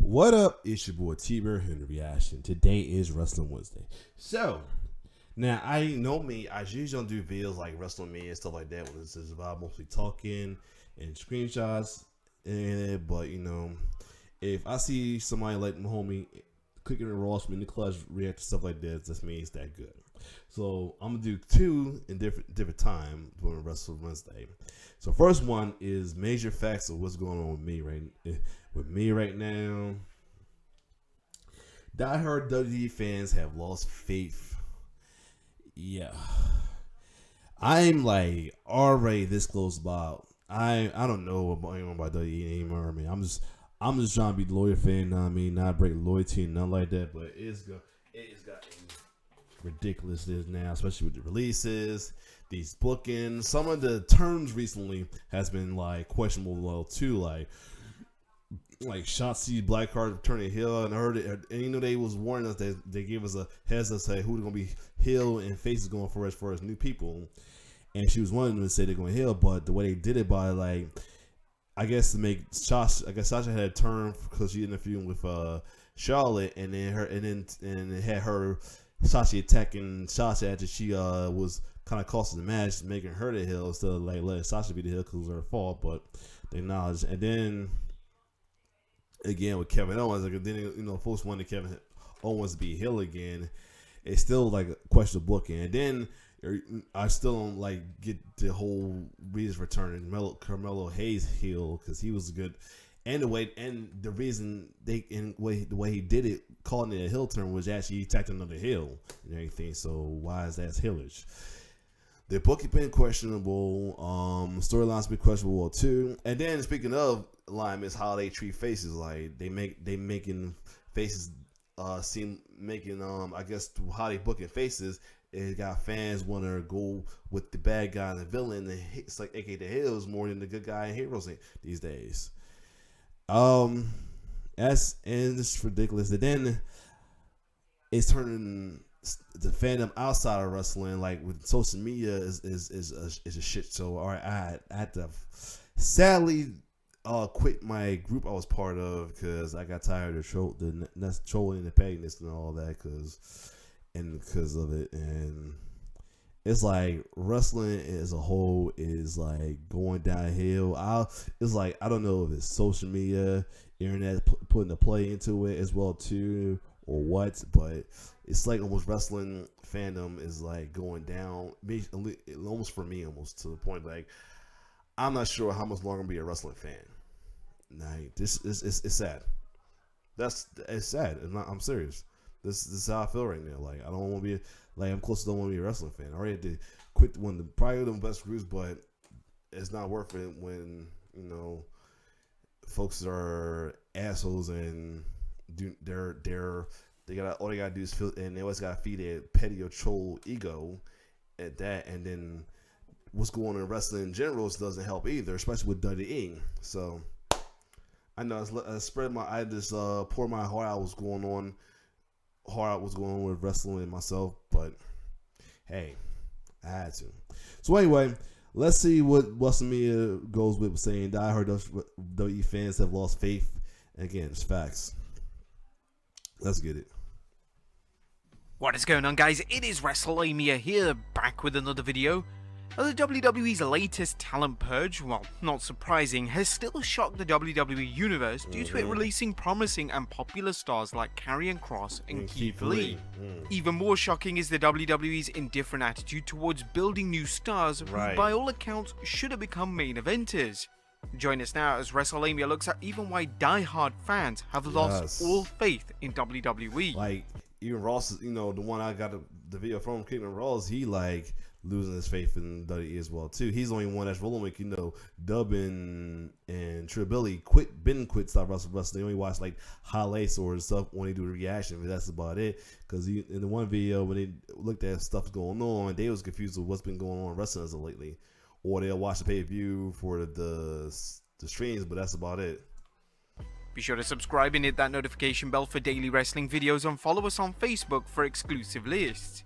What up? It's your boy T-Bear here in the reaction. Today is Wrestling Wednesday. So, now I know me, I usually don't do videos like Wrestling Me and stuff like that when this is about mostly talking and screenshots and it, but you know, if I see somebody like my homie clicking the Raw, in the clutch, react to stuff like that, that means that good. So I'm gonna do two in different time during Wrestling Wednesday. So first one is major facts of what's going on with me right now. Diehard WWE fans have lost faith. Yeah, I'm like already this close about. I don't know about anyone about WWE anymore. I mean, I'm just trying to be the loyal fan. You know what I mean, not break loyalty and nothing like that. But it has gotten ridiculous now, especially with the releases, these bookings. Some of the terms recently has been like questionable too, like Shotzi Blackheart turning heel, and I heard it, and you know they was warning us that they gave us a heads up say who's gonna be heel and faces going for as new people, and she was wanting them to say they're going heel, but the way they did it by like, I guess to make Sasha had a turn because she interviewed with Charlotte, and then it had her Sasha attacking Sasha after she was kind of costing the match, making her the heel instead of like letting Sasha be the heel because it was her fault, but they acknowledged. And then again with Kevin Owens, like then you know folks wanted Kevin Owens to be heel again. It's still like a question of booking, and then I still don't like get the whole reason for turning Carmelo Hayes heel because he was good, and the reason the way he did it, calling it a heel turn, was actually he attacked another heel and everything. So why is that heelish? The booking been questionable. Storylines been questionable too. And then speaking of alignments, how they treat faces, like they making faces making I guess how they booking faces. It got fans want to go with the bad guy and the villain. And it's like aka the heels more than the good guy and heroes these days. And it's ridiculous. And then it's turning the fandom outside of wrestling, like with social media, is a shit show. All right, I had to sadly quit my group I was part of because I got tired of trolling and the pettiness and all that because of it. And it's like wrestling as a whole is like going downhill. It's like I don't know if it's social media, internet putting a play into it as well too, or what, but it's like almost wrestling fandom is like going down, almost for me, almost to the point like I'm not sure how much longer I'm gonna be a wrestling fan. Like this is it's sad. It's sad. I'm serious. This is how I feel right now. Like I don't want to be like I'm close to don't want to be a wrestling fan. I already had to quit probably the best groups, but it's not worth it when you know folks are assholes and they got all they gotta do is feel, and they always gotta feed their petty or troll ego at that, and then what's going on in wrestling in general doesn't help either, especially with WWE. So I know I just pour my heart out what's going on with wrestling and myself, but hey, I had to. So anyway, let's see what Western Media goes with saying diehard WWE fans have lost faith. And again, it's facts. Let's get it. What is going on, guys? It is WrestleMania here, back with another video. The WWE's latest talent purge, well, not surprising, has still shocked the WWE universe due to it releasing promising and popular stars like Karrion Kross and Keith Lee. Even more shocking is the WWE's indifferent attitude towards building new stars who, by all accounts, should have become main eventers. Join us now as WrestleMania looks at even why diehard fans have lost all faith in WWE. Like, even Ross, you know, the one I got the video from, Kevin Ross, he like losing his faith in WWE as well too. He's the only one that's rolling with, you know, Dub and Tribbilly quit Stop Wrestling. They only watch like highlights or stuff when they do the reaction, but that's about it. Because in the one video when they looked at stuff going on, they was confused with what's been going on in wrestling as of lately, or they'll watch the pay-per-view for the streams, but that's about it. Be sure to subscribe and hit that notification bell for daily wrestling videos, and follow us on Facebook for exclusive lists.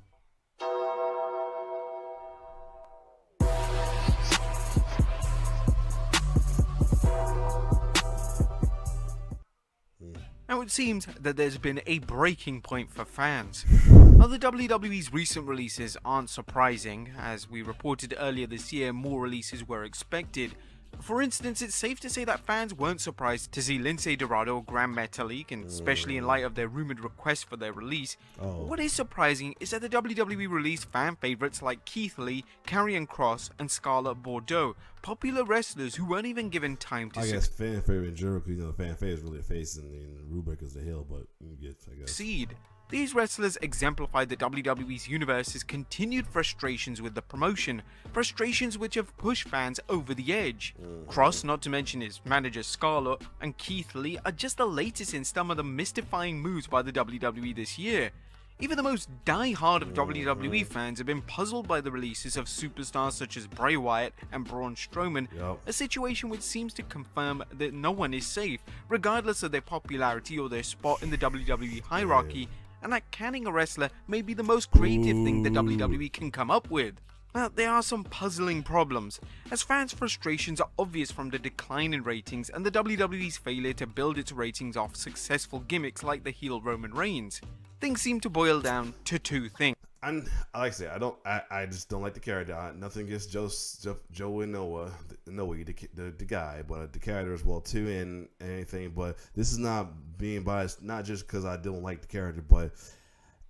Now it seems that there's been a breaking point for fans. While the WWE's recent releases aren't surprising, as we reported earlier this year more releases were expected. For instance, it's safe to say that fans weren't surprised to see Lince Dorado or Gran Metalik, and especially in light of their rumored request for their release. What is surprising is that the WWE released fan favorites like Keith Lee, Karrion Kross, and Scarlett Bordeaux, popular wrestlers who weren't even given time to I guess fan favorite in Jericho, fan favorite is really a face, and Rubric is the heel, but you get, I guess. succeed. These wrestlers exemplified the WWE's universe's continued frustrations with the promotion, frustrations which have pushed fans over the edge. Kross, not to mention his manager Scarlett, and Keith Lee are just the latest in some of the mystifying moves by the WWE this year. Even the most die-hard of WWE fans have been puzzled by the releases of superstars such as Bray Wyatt and Braun Strowman, a situation which seems to confirm that no one is safe, regardless of their popularity or their spot in the WWE hierarchy, and that canning a wrestler may be the most creative thing the WWE can come up with. Now, there are some puzzling problems, as fans' frustrations are obvious from the decline in ratings and the WWE's failure to build its ratings off successful gimmicks like the heel Roman Reigns. Things seem to boil down to two things. Like I said, I just don't like the character. Nothing against Joe and Noah, the guy, but the character as well too, and anything. But this is not being biased, not just because I don't like the character, but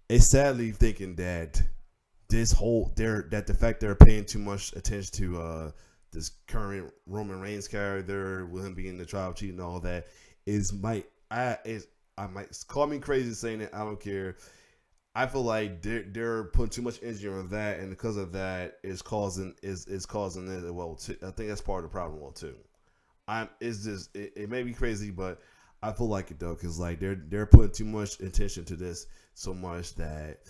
it's sadly thinking that the fact they're paying too much attention to this current Roman Reigns character, with him being the tribe chief and all that, I might call me crazy saying it. I don't care. I feel like they're putting too much energy on that, and because of that, is causing it. Well, I think that's part of the problem. Well, too. It may be crazy, but I feel like it though, because like they're putting too much attention to this so much that,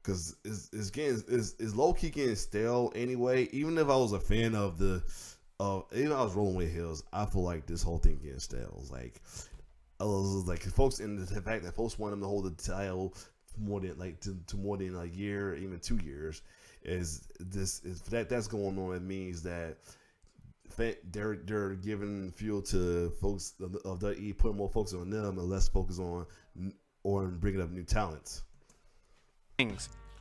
because it's low key getting stale anyway. Even if I was a fan of even if I was rolling with heels, I feel like this whole thing getting stale. Like folks, in the fact that folks want them to hold the title more than more than a year, even 2 years, that's going on. It means that they're giving fuel to folks of the E, putting more focus on them and less focus on bringing up new talents.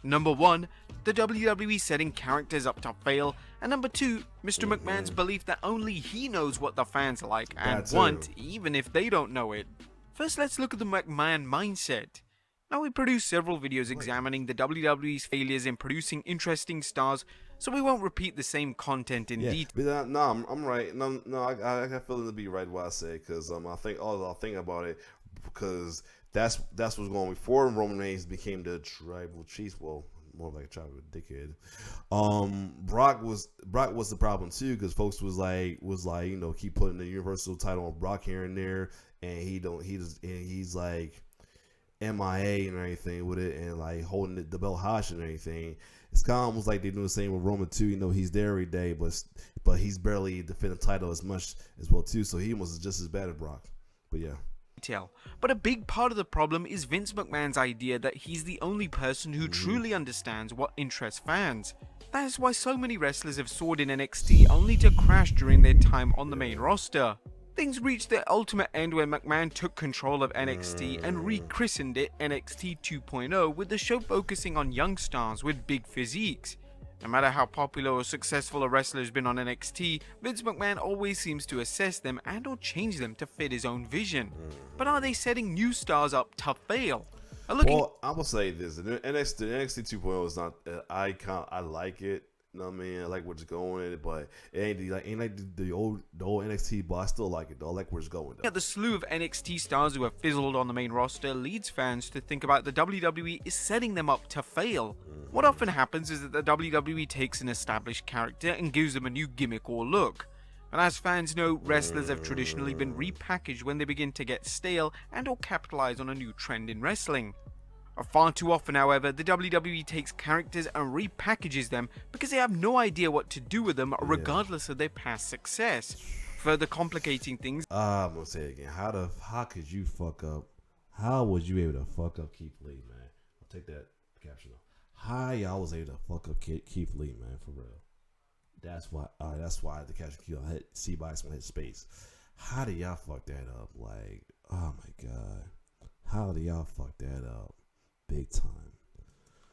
Number one, the WWE setting characters up to fail, and number two, Mr. McMahon's belief that only he knows what the fans like and want, even if they don't know it. First, let's look at the McMahon mindset. Now, we produced several videos examining the WWE's failures in producing interesting stars, so we won't repeat the same content in detail. No, I'm right. No, I got feeling to be right what I say, because I think about it, because that's what's going on before Roman Reigns became the tribal chief. Well, more like a tribal dickhead. Brock was the problem too, because folks was like keep putting the Universal title on Brock here and there, and he's like MIA and everything with it, and like holding the belt hostage and everything. It's kind of almost like they do the same with Roman too. He's there every day, but he's barely defending the title as much as well too. So he was just as bad as Brock. But yeah. But a big part of the problem is Vince McMahon's idea that he's the only person who truly understands what interests fans. That is why so many wrestlers have soared in NXT only to crash during their time on the main roster. Things reached their ultimate end when McMahon took control of NXT and rechristened it NXT 2.0, with the show focusing on young stars with big physiques. No matter how popular or successful a wrestler has been on NXT, Vince McMahon always seems to assess them and or change them to fit his own vision. But are they setting new stars up to fail? Well, I will say this: NXT 2.0 is not. I like it. You know what I mean? I like where it's going, but it ain't like the old NXT. But I still like it though. I like where it's going. Yeah, the slew of NXT stars who have fizzled on the main roster leads fans to think about the WWE is setting them up to fail. What often happens is that the WWE takes an established character and gives them a new gimmick or look. And as fans know, wrestlers have traditionally been repackaged when they begin to get stale and or capitalize on a new trend in wrestling. Far too often, however, the WWE takes characters and repackages them because they have no idea what to do with them regardless of their past success. Further complicating things. I'm gonna say it again. How could you fuck up? How was you able to fuck up Keith Lee, man? I'll take that caption off. How y'all was able to fuck up Keith Lee, man, for real? That's why the caption key hit C-Box when hit space. How did y'all fuck that up? Like, oh my god. How do y'all fuck that up? Big time.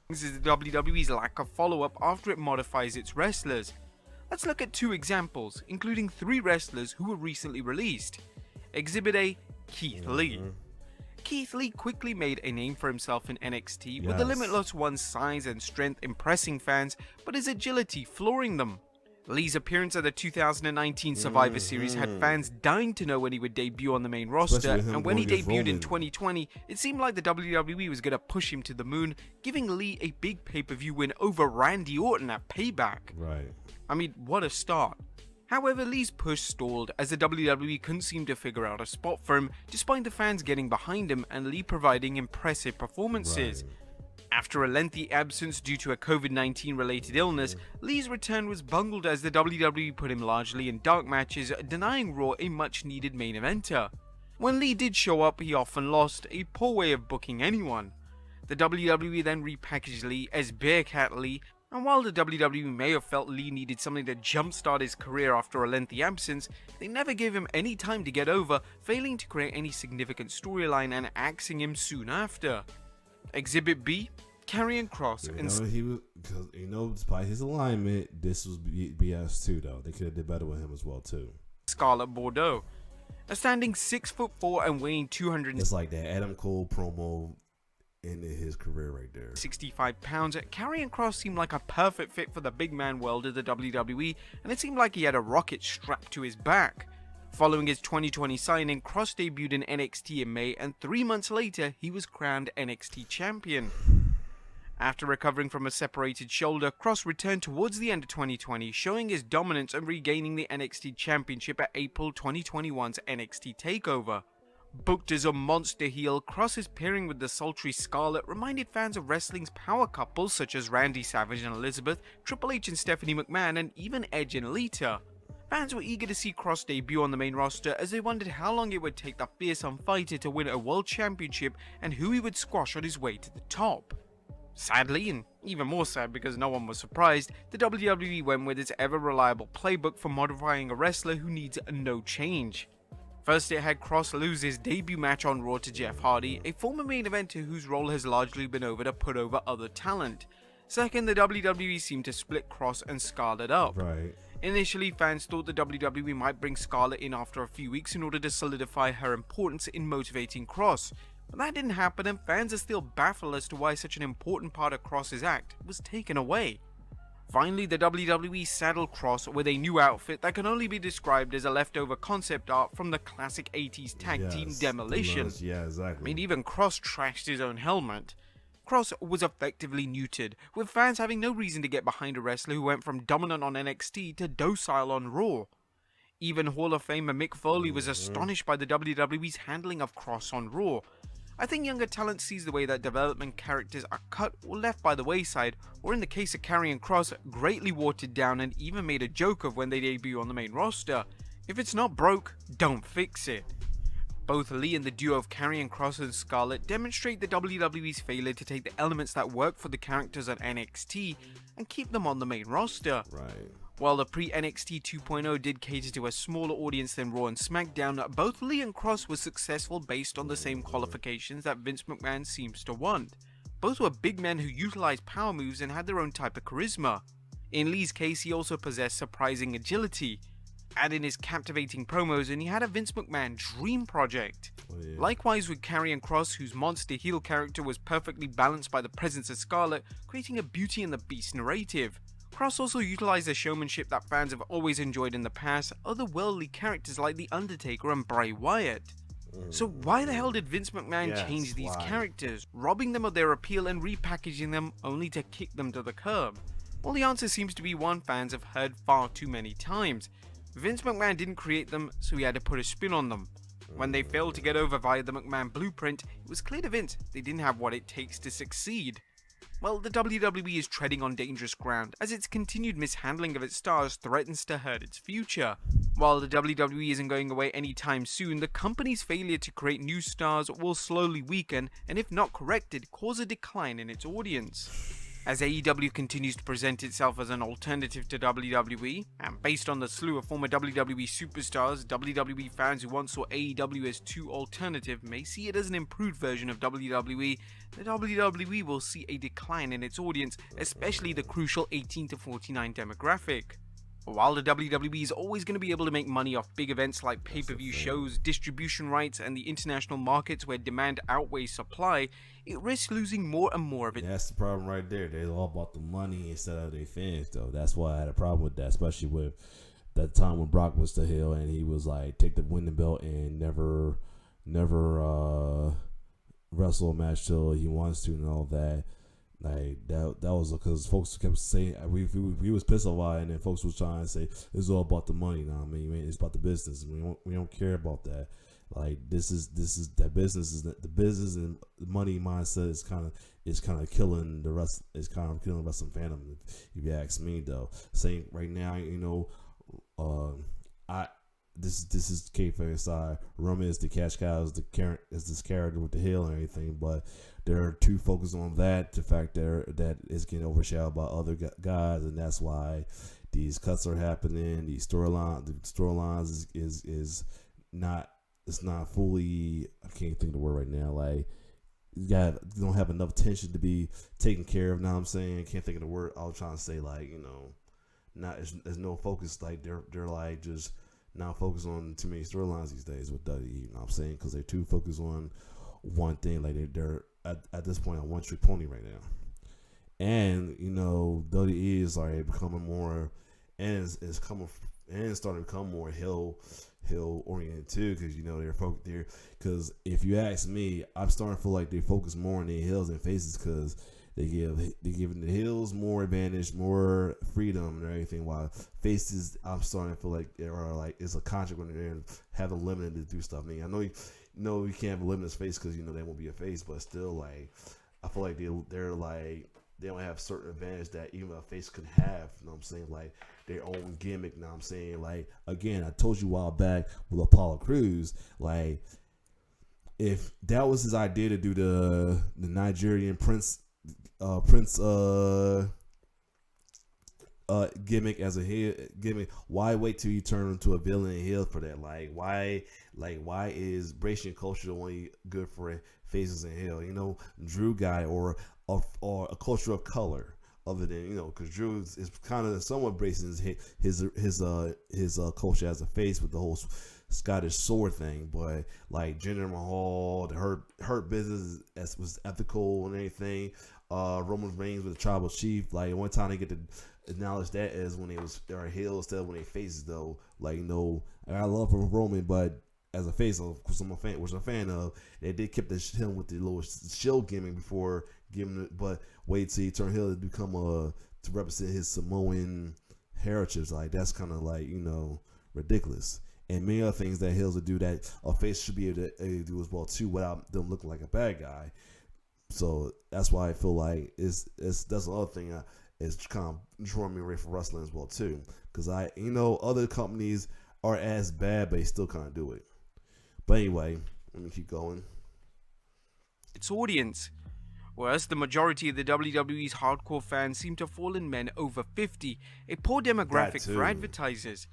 This is the WWE's lack of follow-up after it modifies its wrestlers. Let's look at 2 examples, including 3 wrestlers who were recently released. Exhibit A, Keith Lee. Keith Lee quickly made a name for himself in NXT, with the Limitless One's size and strength impressing fans, but his agility flooring them. Lee's appearance at the 2019 Survivor Series had fans dying to know when he would debut on the main roster, and when he debuted in 2020, it seemed like the WWE was going to push him to the moon, giving Lee a big pay-per-view win over Randy Orton at Payback. Right. I mean, what a start. However, Lee's push stalled as the WWE couldn't seem to figure out a spot for him, despite the fans getting behind him and Lee providing impressive performances. Right. After a lengthy absence due to a COVID-19 related illness, Lee's return was bungled as the WWE put him largely in dark matches, denying Raw a much needed main eventer. When Lee did show up, he often lost, a poor way of booking anyone. The WWE then repackaged Lee as Bearcat Lee, and while the WWE may have felt Lee needed something to jumpstart his career after a lengthy absence, they never gave him any time to get over, failing to create any significant storyline and axing him soon after. Exhibit B, Karrion Kross and he was, because despite his alignment, this was BS too. Though they could have did better with him as well too. Scarlett Bordeaux, a standing 6'4" and weighing 200. It's like that Adam Cole promo ended his career right there. 65 pounds. Karrion Kross seemed like a perfect fit for the big man world of the WWE, and it seemed like he had a rocket strapped to his back. Following his 2020 signing, Kross debuted in NXT in May, and 3 months later, he was crowned NXT champion. After recovering from a separated shoulder, Kross returned towards the end of 2020, showing his dominance and regaining the NXT championship at April 2021's NXT TakeOver. Booked as a monster heel, Kross's pairing with the sultry Scarlett reminded fans of wrestling's power couples such as Randy Savage and Elizabeth, Triple H and Stephanie McMahon, and even Edge and Lita. Fans were eager to see Kross debut on the main roster as they wondered how long it would take the fearsome fighter to win a world championship and who he would squash on his way to the top. Sadly, and even more sad because no one was surprised, the WWE went with its ever-reliable playbook for modifying a wrestler who needs no change. First, it had Kross lose his debut match on Raw to Jeff Hardy, a former main eventer whose role has largely been over to put over other talent. Second, the WWE seemed to split Kross and Scarlett up. Right. Initially, fans thought the WWE might bring Scarlett in after a few weeks in order to solidify her importance in motivating Kross. But that didn't happen, and fans are still baffled as to why such an important part of Kross's act was taken away. Finally, the WWE saddled Kross with a new outfit that can only be described as a leftover concept art from the classic 80s tag team Demolition. Yeah, exactly. I mean, even Kross trashed his own helmet. Kross was effectively neutered, with fans having no reason to get behind a wrestler who went from dominant on NXT to docile on Raw. Even Hall of Famer Mick Foley was astonished by the WWE's handling of Kross on Raw. I think younger talent sees the way that development characters are cut or left by the wayside, or in the case of Karrion Kross, greatly watered down and even made a joke of when they debut on the main roster. If it's not broke, don't fix it. Both Lee and the duo of Karrion Kross and Scarlett demonstrate the WWE's failure to take the elements that work for the characters on NXT and keep them on the main roster. Right. While the pre-NXT 2.0 did cater to a smaller audience than Raw and SmackDown, both Lee and Kross were successful based on the same qualifications that Vince McMahon seems to want. Both were big men who utilized power moves and had their own type of charisma. In Lee's case, he also possessed surprising agility. Add in his captivating promos and he had a Vince McMahon dream project. Likewise with Karrion Kross, whose monster heel character was perfectly balanced by the presence of Scarlett, creating a Beauty and the Beast narrative. Kross also utilized the showmanship that fans have always enjoyed in the past, otherworldly characters like The Undertaker and Bray Wyatt. So why the hell did Vince McMahon change these characters, robbing them of their appeal and repackaging them only to kick them to the curb? Well, the answer seems to be one fans have heard far too many times. Vince McMahon didn't create them, so he had to put a spin on them. When they failed to get over via the McMahon blueprint, it was clear to Vince they didn't have what it takes to succeed. Well, the WWE is treading on dangerous ground, as its continued mishandling of its stars threatens to hurt its future. While the WWE isn't going away anytime soon, the company's failure to create new stars will slowly weaken, and if not corrected, cause a decline in its audience. As AEW continues to present itself as an alternative to WWE, and based on the slew of former WWE superstars, WWE fans who once saw AEW as too alternative may see it as an improved version of WWE. The WWE will see a decline in its audience, especially the crucial 18 to 49 demographic. While the WWE is always going to be able to make money off big events like pay-per-view shows, distribution rights, and the international markets where demand outweighs supply, it risks losing more and more of it. That's the problem right there. They're all about the money instead of their fans, though. That's why I had a problem with that, especially with that time when Brock was the heel and he was like, take the winning belt and never wrestle a match till he wants to and all that. Like that was because folks kept saying we was pissed off, and then folks was trying to say it's all about the money. You know what I mean? It's about the business. We don't care about that. Like this is that business is the business and the money mindset is kind of killing the rest. It's kind of killing the wrestling fandom. If you ask me, though, saying right now, This is kayfabe side. Roman is the cash cow, is this character with the heel and everything, but they're too focused on that. The fact that it's getting overshadowed by other guys, and that's why these cuts are happening. The storylines is not. It's not fully. I can't think of the word right now. Like you don't have enough tension to be taken care of. Now I'm saying can't think of the word. I was trying to say not there's no focus. Like they're like just not focused on too many storylines these days with WWE. You know what I'm saying? Because they're too focused on one thing. Like they're at this point on one trick pony right now. And WWE is like becoming more, and it's starting to become more heel oriented too. Because they're focused there. Because if you ask me, I'm starting to feel like they focus more on their heels and faces because they giving the heels more advantage, more freedom and everything. While faces, I'm starting to feel like they are like it's a contract when they're having limited to do stuff. I mean, I know you can't have a limited face because they won't be a face, but still, like I feel like they're like they don't have certain advantage that even a face could have. You know what I'm saying? Like their own gimmick. You know what I'm saying? Like again, I told you a while back with Apollo Crews, like if that was his idea to do the Nigerian Prince gimmick as a heel gimmick, why wait till you turn into a villain and heel for that? Why is Bratian culture only good for faces and heel? Drew guy or a culture of color other than because Drew is kind of somewhat bracing his culture as a face with the whole Scottish sword thing, but like Jinder Mahal, the hurt business was ethical and anything. Roman Reigns with the tribal chief, like one time they get to acknowledge that as when they're heel instead of when they faces though. Like I love Roman, but as a face, of course I'm a fan of. They did keep him with the little shield gimmick before giving it, but wait till he turn heel to become to represent his Samoan heritage. Like that's kind of like ridiculous. And many other things that heels would do that a face should be able to do as well too, without them looking like a bad guy. So that's why I feel like that's another thing is kind of drawing me away from wrestling as well too. Because other companies are as bad, but they still kind of do it. But anyway, let me keep going. Its audience. Worse, the majority of the WWE's hardcore fans seem to fall in men over 50, a poor demographic for advertisers.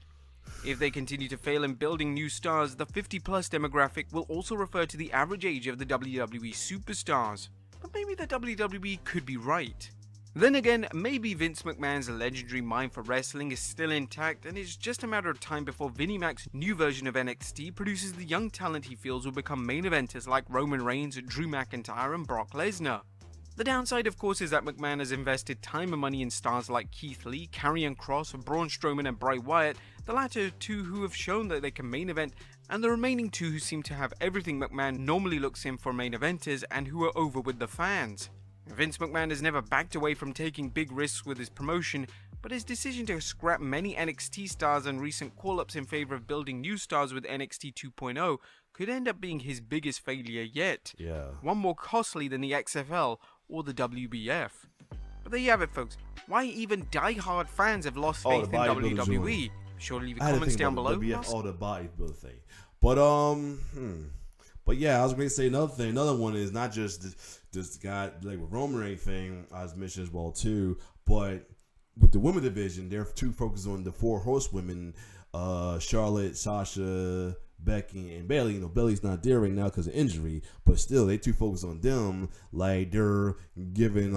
If they continue to fail in building new stars, the 50-plus demographic will also refer to the average age of the WWE superstars. But maybe the WWE could be right. Then again, maybe Vince McMahon's legendary mind for wrestling is still intact, and it's just a matter of time before Vinnie Mac's new version of NXT produces the young talent he feels will become main eventers like Roman Reigns, Drew McIntyre, and Brock Lesnar. The downside, of course, is that McMahon has invested time and money in stars like Keith Lee, Karrion Kross, Braun Strowman, and Bray Wyatt, the latter two who have shown that they can main event, and the remaining two who seem to have everything McMahon normally looks in for main eventers and who are over with the fans. Vince McMahon has never backed away from taking big risks with his promotion, but his decision to scrap many NXT stars and recent call-ups in favor of building new stars with NXT 2.0 could end up being his biggest failure yet. Yeah. One more costly than the XFL or the WBF. But there you have it, folks. Why even diehard fans have lost faith in WWE? Sure to leave your comments down below. WBF, all the bodybuilder thing. But But yeah, I was going to say another thing. Another one is not just this guy like with Roman or anything. I was mentioned as well too. But with the women division, they're too focused on the 4 horsewomen, Charlotte, Sasha, Becky, and Bayley. Bayley's not there right now because of injury, but still, they too focused on them. Like they're giving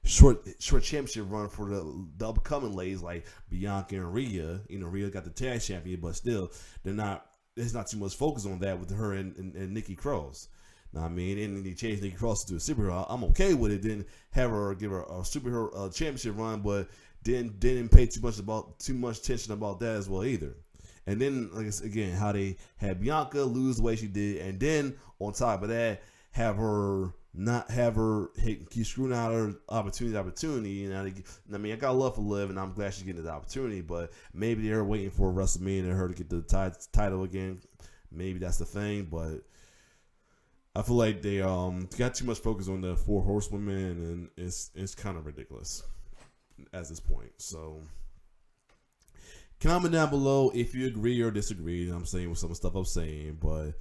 short championship run for the upcoming ladies like Bianca and Rhea. Rhea got the tag champion, but still, they're not. There's not too much focus on that with her and Nikki Cross. Now, I mean, and they changed Nikki Cross to a superhero. I'm okay with it. Didn't have her give her a superhero championship run, but didn't pay too much attention about that as well either. And then, again, how they had Bianca lose the way she did, and then on top of that, keep screwing out her opportunity. I mean, I got love for Liv, and I'm glad she's getting the opportunity. But maybe they're waiting for WrestleMania and her to get the title again. Maybe that's the thing, but I feel like they got too much focus on the 4 horsewomen, and it's kind of ridiculous at this point. So comment down below if you agree or disagree. I'm saying with some stuff I'm saying, but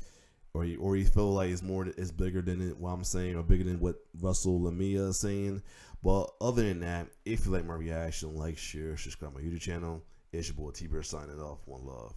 or you feel like it's bigger than what I'm saying, or bigger than what Russell Lamia is saying. But other than that, if you like my reaction, like, share, subscribe to my YouTube channel. It's your boy T-Bear signing off. One love.